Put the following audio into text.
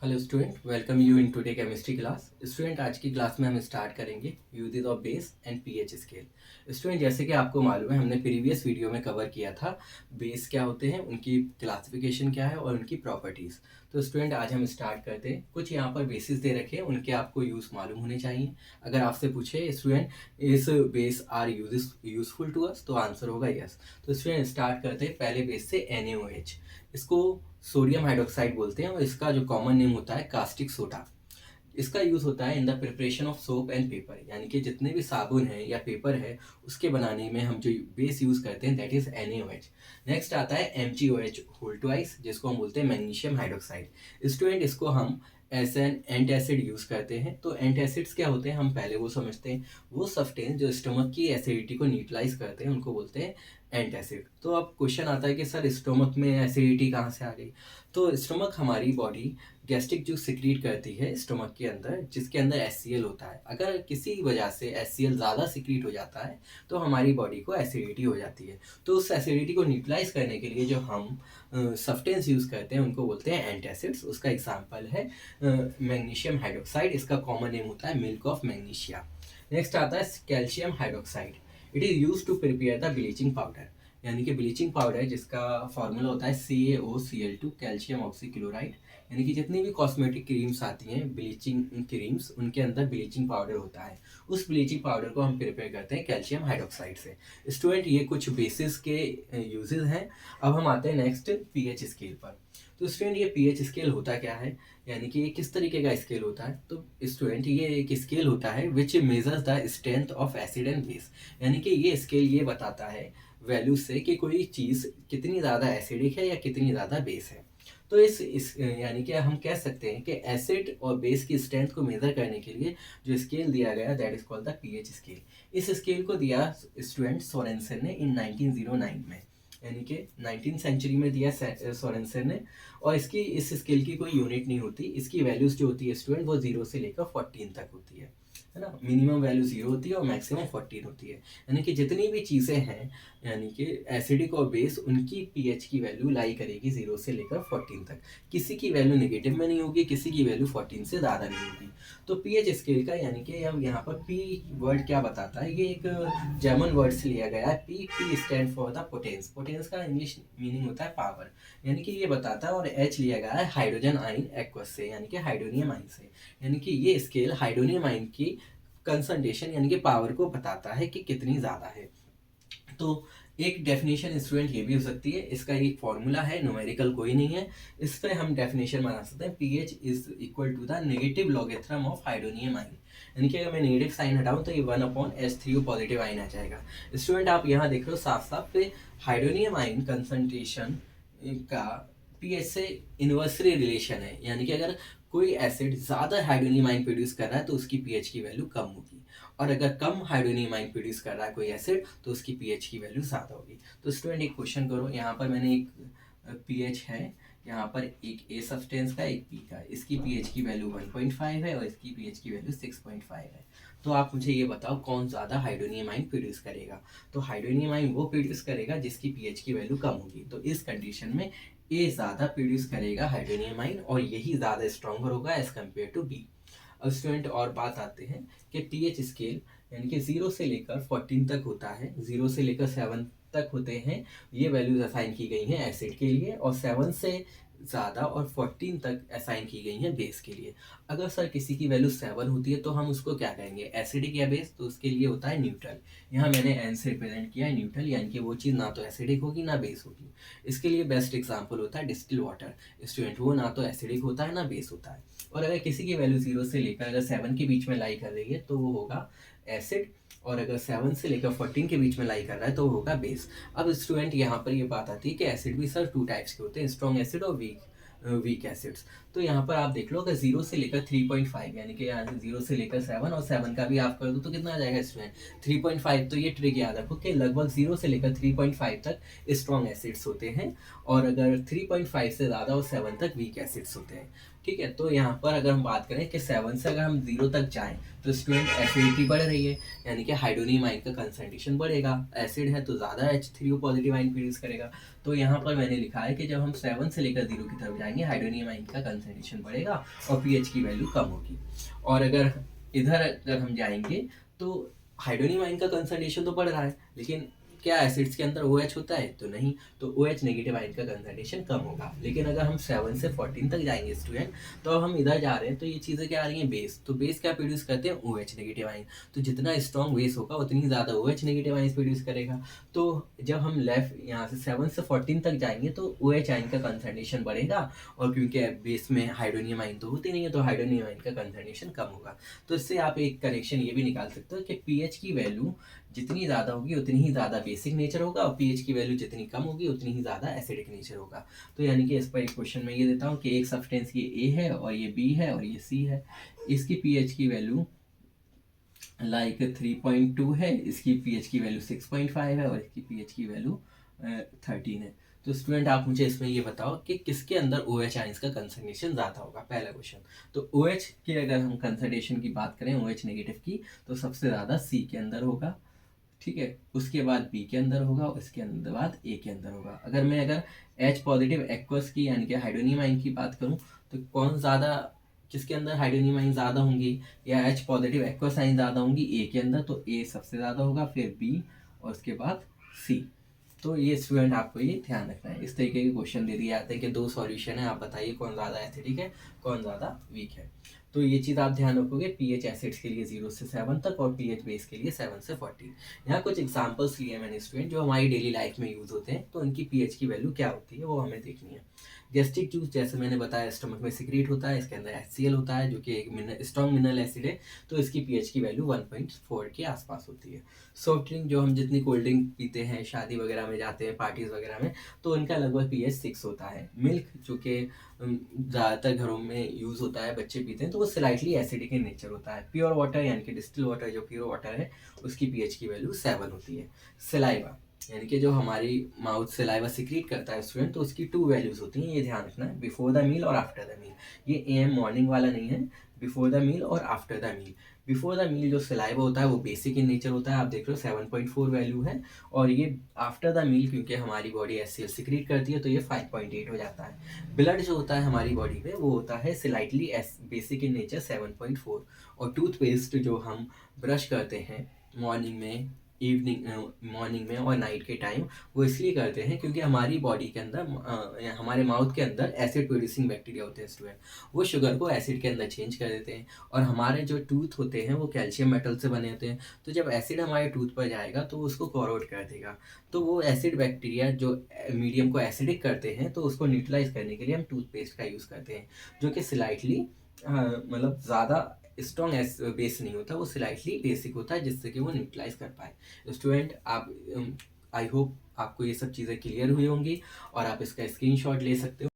Hello student, welcome you in today chemistry class. Student, आज की class में हम स्टार्ट करेंगे uses of base and pH scale. Student, जैसे कि आपको मालूम है, हमने प्रीवियस वीडियो में कवर किया था बेस क्या होते हैं, उनकी क्लासिफिकेशन क्या है और उनकी प्रॉपर्टीज़। तो स्टूडेंट, आज हम स्टार्ट करते हैं। कुछ यहाँ पर बेसिस दे रखे हैं, उनके आपको यूज़ मालूम होने चाहिए। अगर आपसे पूछे स्टूडेंट इस base are useful to us, तो आंसर होगा यस। तो स्टूडेंट, स्टार्ट करते हैं पहले बेस से NaOH। इसको सोडियम हाइड्रोक्साइड बोलते हैं और इसका जो कॉमन नेम होता है कास्टिक सोडा। इसका यूज़ होता है in the preparation of soap and paper, यानी कि जितने भी साबुन है या पेपर है उसके बनाने में हम जो बेस यूज़ करते हैं दैट इज़ NaOH। नेक्स्ट आता है MgOH होल ट्वाइस, जिसको हम बोलते हैं मैग्नीशियम हाइड्रोक्साइड। स्टूडेंट, इसको हम एज एन एंटासिड यूज़ करते हैं। तो एंटासिड्स क्या होते हैं, हम पहले वो समझते हैं। वो सब्सटेंस जो स्टमक की एसिडिटी को न्यूट्रलाइज करते हैं उनको बोलते हैं एंटासिड। तो अब क्वेश्चन आता है कि सर स्टमक में एसिडिटी कहाँ से आ गई। तो स्टमक हमारी बॉडी गैस्ट्रिक जूस सिक्रीट करती है स्टमक के अंदर, जिसके अंदर HCl होता है। अगर किसी वजह से HCl ज़्यादा सिक्रीट हो जाता है तो हमारी बॉडी को एसिडिटी हो जाती है। तो उस एसिडिटी को न्यूट्रलाइज करने के लिए जो हम सब्सटेंस यूज़ करते हैं उनको बोलते हैं एंटासिड्स। उसका एग्जांपल है मैग्नीशियम हाइड्रोक्साइड। इसका कॉमन नेम होता है मिल्क ऑफ मैग्नीशिया। नेक्स्ट आता है calcium hydroxide. It is use to prepare the bleaching powder, यानी कि ब्लीचिंग पाउडर जिसका फार्मूला होता है CaOCl2 कैल्शियम ऑक्सीक्लोराइड। यानी कि जितनी भी कॉस्मेटिक क्रीम्स आती हैं, ब्लीचिंग क्रीम्स, उनके अंदर ब्लीचिंग पाउडर होता है। उस ब्लीचिंग पाउडर को हम प्रिपेयर करते हैं कैल्शियम हाइड्रोक्साइड से। स्टूडेंट, ये कुछ बेसिस के यूजेस हैं। अब हम आते हैं नेक्स्ट पीएच स्केल पर। तो स्टूडेंट, ये पीएच स्केल होता क्या है, यानी कि ये किस तरीके का स्केल होता है। तो स्टूडेंट, ये एक स्केल होता है विच measures the strength of acid and base. यानी कि ये स्केल ये बताता है वैल्यू से कि कोई चीज़ कितनी ज़्यादा एसिडिक है या कितनी ज़्यादा बेस है। तो इस यानी कि हम कह सकते हैं कि एसिड और बेस की स्ट्रेंथ को मेज़र करने के लिए जो स्केल दिया गया that is called the pH scale. इस स्केल को दिया स्टूडेंट सोरेनसन ने इन 1909 में, यानी कि 19 सेंचुरी में दिया सोरेनसन ने। और इसकी इस स्केल की कोई यूनिट नहीं होती। इसकी वैल्यूज़ जो होती है स्टूडेंट वो 0 से लेकर 14 तक होती है ना। मिनिमम वैल्यू 0 होती है और मैक्सिमम 14 होती है। यानी कि जितनी भी चीज़ें हैं, यानी कि एसिडिक और बेस, उनकी पीएच की वैल्यू लाई करेगी 0 से लेकर 14 तक। किसी की वैल्यू नेगेटिव में नहीं होगी, किसी की वैल्यू 14 से ज़्यादा नहीं होगी। तो पीएच स्केल का, यानी कि अब यहाँ पर पी वर्ड क्या बताता है, ये एक जर्मन वर्ड से लिया गया है। P stand for the potence. Potence का इंग्लिश मीनिंग होता है पावर, यानी कि ये बताता है। और एच लिया गया है हाइड्रोजन आयन एक्वस से, यानी कि हाइड्रोनियम आयन से। यानी कि ये स्केल हाइड्रोनियम आयन की कंसंट्रेशन यानी कि पावर को बताता है कि कितनी ज़्यादा है। तो एक डेफिनेशन स्टूडेंट ये भी हो सकती है, इसका एक फॉर्मूला है, न्यूमेरिकल कोई नहीं है। इस पर हम डेफिनेशन बना सकते हैं, pH is equal to the negative logarithm of hydronium ion. यानी कि अगर मैं नेगेटिव साइन हटाऊं तो ये 1/H3O पॉजिटिव आयन आ जाएगा। स्टूडेंट, आप यहाँ देख रहे हो साफ साफ पे हाइड्रोनियम आयन कंसंट्रेशन का पीएच से इन्वर्सली रिलेशन है। यानी कि अगर कोई एसिड ज़्यादा हाइड्रोनियम आयन प्रोड्यूस कर रहा है तो उसकी पीएच की वैल्यू कम होगी, और अगर कम हाइड्रोनियम आयन प्रोड्यूस कर रहा है कोई एसिड तो उसकी पीएच की वैल्यू ज़्यादा होगी। तो स्टूडेंट, एक क्वेश्चन करो, यहाँ पर मैंने एक पीएच है, यहाँ पर एक ए सब्सटेंस का, एक पी का। इसकी पीएच की वैल्यू 1.5 है और इसकी पीएच की वैल्यू 6.5 है। तो आप मुझे ये बताओ कौन ज़्यादा हाइड्रोनियम आयन प्रोड्यूस करेगा। तो हाइड्रोनियम आयन वो प्रोड्यूस करेगा जिसकी पीएच की वैल्यू कम होगी। तो इस कंडीशन में ए ज़्यादा प्रोड्यूस करेगा हाइड्रोनियम आयन, और यही ज़्यादा स्ट्रॉन्गर होगा एज कम्पेयर टू बी। अब स्टूडेंट, और बात आते हैं कि पीएच स्केल यानी कि 0 से लेकर 14 तक होता है, 0 से लेकर 7 तक होते हैं। ये वैल्यूज असाइन की गई हैं एसिड के लिए, और 7 से ज़्यादा और 14 तक असाइन की गई हैं बेस के लिए। अगर सर किसी की वैल्यू 7 होती है तो हम उसको क्या कहेंगे, एसिडिक या बेस। तो उसके लिए होता है न्यूट्रल। यहाँ मैंने एन से रिप्रेजेंट किया है न्यूट्रल, यानी कि वो चीज़ ना तो एसिडिक होगी ना बेस होगी। इसके लिए बेस्ट एग्जाम्पल होता है डिस्टिल वाटर। स्टूडेंट, वो ना तो एसिडिक होता है ना बेस होता है। और अगर किसी की वैल्यू 0 से लेकर अगर 7 के बीच में लाई कर रही है तो वो होगा एसिड, और अगर 7 से लेकर 14 के बीच में लाई कर रहा है तो वो होगा बेस। अब स्टूडेंट, यहाँ पर ये बात आती है कि एसिड भी सर 2 टाइप्स के होते हैं, स्ट्रॉन्ग एसिड और वीक एसिड्स। तो यहाँ पर आप देख लो, अगर 0 से लेकर 3.5, यानी कि यहाँ 0 से लेकर 7 और 7 का भी आप कर दो तो कितना आ जाएगा स्टूडेंट, 3.5। तो ये ट्रिक याद रखो कि लगभग 0 से लेकर 3.5 तक स्ट्रॉन्ग एसिड्स होते हैं, और अगर 3.5 से ज़्यादा और 7 तक वीक एसिड्स होते हैं। ठीक है, तो यहाँ पर अगर हम बात करें कि 7 से अगर हम 0 तक जाएं तो स्टूडेंट एसिडिटी बढ़ रही है, यानी कि हाइड्रोनियम आयन का कंसंट्रेशन बढ़ेगा। एसिड है तो ज़्यादा H3O पॉजिटिव आयन प्रोड्यूस करेगा। तो यहाँ पर मैंने लिखा है कि जब हम 7 से लेकर 0 की तरफ जाएंगे हाइड्रोनियम आयन का कंसंट्रेशन बढ़ेगा और पीएच की वैल्यू कम होगी। और अगर हम जाएंगे तो हाइड्रोनियम आयन का कंसंट्रेशन तो बढ़ रहा है, लेकिन क्या एसिड्स के अंदर OH होता है? तो नहीं, तो OH नेगेटिव आयन का कंसंट्रेशन कम होगा। लेकिन अगर हम 7 से 14 तक जाएंगे स्टूडेंट, तो अब हम इधर जा रहे हैं, तो ये चीज़ें क्या आ रही हैं? बेस। तो बेस क्या प्रोड्यूस करते हैं? OH negative ion. तो जितना स्ट्रॉन्ग बेस होगा उतनी ज़्यादा OH नेगेटिव आयन प्रोड्यूस करेगा। तो जब हम लेफ्ट यहाँ से 7 से 14 तक जाएंगे तो OH आयन का कंसंट्रेशन बढ़ेगा, और क्योंकि बेस में हाइड्रोनियम आयन तो होती नहीं है, तो हाइड्रोनियम आयन का कंसंट्रेशन कम होगा। तो इससे आप एक कनेक्शन ये भी निकाल सकते हो कि पीएच की वैल्यू जितनी ज़्यादा होगी उतनी ही ज़्यादा बेसिक नेचर होगा, और पीएच की वैल्यू जितनी कम होगी उतनी ही ज़्यादा एसिडिक नेचर होगा। तो यानी कि इस पर एक क्वेश्चन मैं ये देता हूँ कि एक सब्सटेंस ये ए है और ये बी है और ये सी है, इसकी पीएच की वैल्यू लाइक 3.2 है, इसकी पीएच की वैल्यू 6.5 है और इसकी पीएच की वैल्यू 13 है। तो स्टूडेंट आप मुझे इसमें ये बताओ कि किसके अंदर OH आयंस का कंसंट्रेशन ज़्यादा होगा। पहला क्वेश्चन। तो OH की अगर हम कंसंट्रेशन की बात करें, OH नेगेटिव की, तो सबसे ज़्यादा C के अंदर होगा, ठीक है, उसके बाद B के अंदर होगा, उसके अंदर बाद A के अंदर होगा। अगर H पॉजिटिव एक्वस की यानी कि हाइड्रोनियम आयन की बात करूँ, तो कौन ज़्यादा, किसके अंदर हाइड्रोनियम आयन ज़्यादा होंगी, या H पॉजिटिव एक्वस आयन ज़्यादा होंगी A के अंदर, तो A सबसे ज़्यादा होगा, फिर B और उसके बाद C। तो ये स्टूडेंट आपको ये ध्यान रखना है। इस तरीके के क्वेश्चन दे दिए जाते हैं कि 2 सॉल्यूशन है, आप बताइए कौन ज़्यादा एसिडिक है, कौन ज़्यादा वीक है। तो ये चीज़ आप ध्यान रखोगे पीएच एसिड्स के लिए 0 से 7 तक और पीएच बेस के लिए 7 से 14। यहाँ कुछ एग्जांपल्स लिए मैंने स्टूडेंट जो हमारी डेली लाइफ में यूज़ होते हैं, तो उनकी पीएच की वैल्यू क्या होती है वो हमें देखनी है। गैस्ट्रिक जूस जैसे मैंने बताया स्टमक में सिक्रीट होता है, इसके अंदर HCl होता है जो कि एक स्ट्रॉन्ग मिनरल एसिड है, तो इसकी पीएच की वैल्यू 1.4 के आसपास होती है। सॉफ्ट ड्रिंक जो हम जितनी कोल्ड ड्रिंक पीते हैं, शादी वगैरह में जाते हैं, पार्टीज़ वगैरह में, तो उनका लगभग पीएच 6 होता है। मिल्क जो कि ज़्यादातर घरों में यूज़ होता है, बच्चे पीते हैं, तो वो स्लाइटली एसिडिक इन नेचर होता है। प्योर वाटर यानी कि डिस्टिल वाटर जो प्योर वाटर है, उसकी पीएच की वैल्यू 7 होती है। सलाइवा यानी कि जो हमारी माउथ सलाइवा सिक्रीट करता है स्टूडेंट, तो उसकी 2 वैल्यूज़ होती हैं, ये ध्यान रखना है, बिफोर द मील और आफ्टर द मील। ये AM मॉर्निंग वाला नहीं है, बिफोर द मील और after the meal. Before the meal जो सलाइवा होता है वो बेसिक इन नेचर होता है, आप देख रहे हो 7.4 वैल्यू है, और ये आफ्टर द मील क्योंकि हमारी बॉडी HCl सिक्रीट करती है तो ये 5.8 हो जाता है। ब्लड जो होता है हमारी बॉडी में वो होता है स्लाइटली बेसिक इन नेचर 7.4। और टूथपेस्ट जो हम ब्रश करते हैं मॉर्निंग में और नाइट के टाइम, वो इसलिए करते हैं क्योंकि हमारी बॉडी के अंदर हमारे माउथ के अंदर एसिड प्रोड्यूसिंग बैक्टीरिया होते हैं स्टूडेंट, वो शुगर को एसिड के अंदर चेंज कर देते हैं, और हमारे जो टूथ होते हैं वो कैल्शियम मेटल से बने होते हैं, तो जब एसिड हमारे टूथ पर जाएगा तो उसको कॉरोड कर देगा। तो वो एसिड बैक्टीरिया जो मीडियम को एसिडिक करते हैं, तो उसको न्यूट्रलाइज करने के लिए हम टूथपेस्ट का यूज़ करते हैं, जो कि स्लाइटली मतलब ज़्यादा स्ट्रॉन्ग बेस नहीं होता, वो स्लाइटली बेसिक होता है जिससे कि वो न्यूट्रलाइज कर पाए। स्टूडेंट आप आई होप आपको ये सब चीज़ें क्लियर हुई होंगी और आप इसका स्क्रीनशॉट ले सकते हो।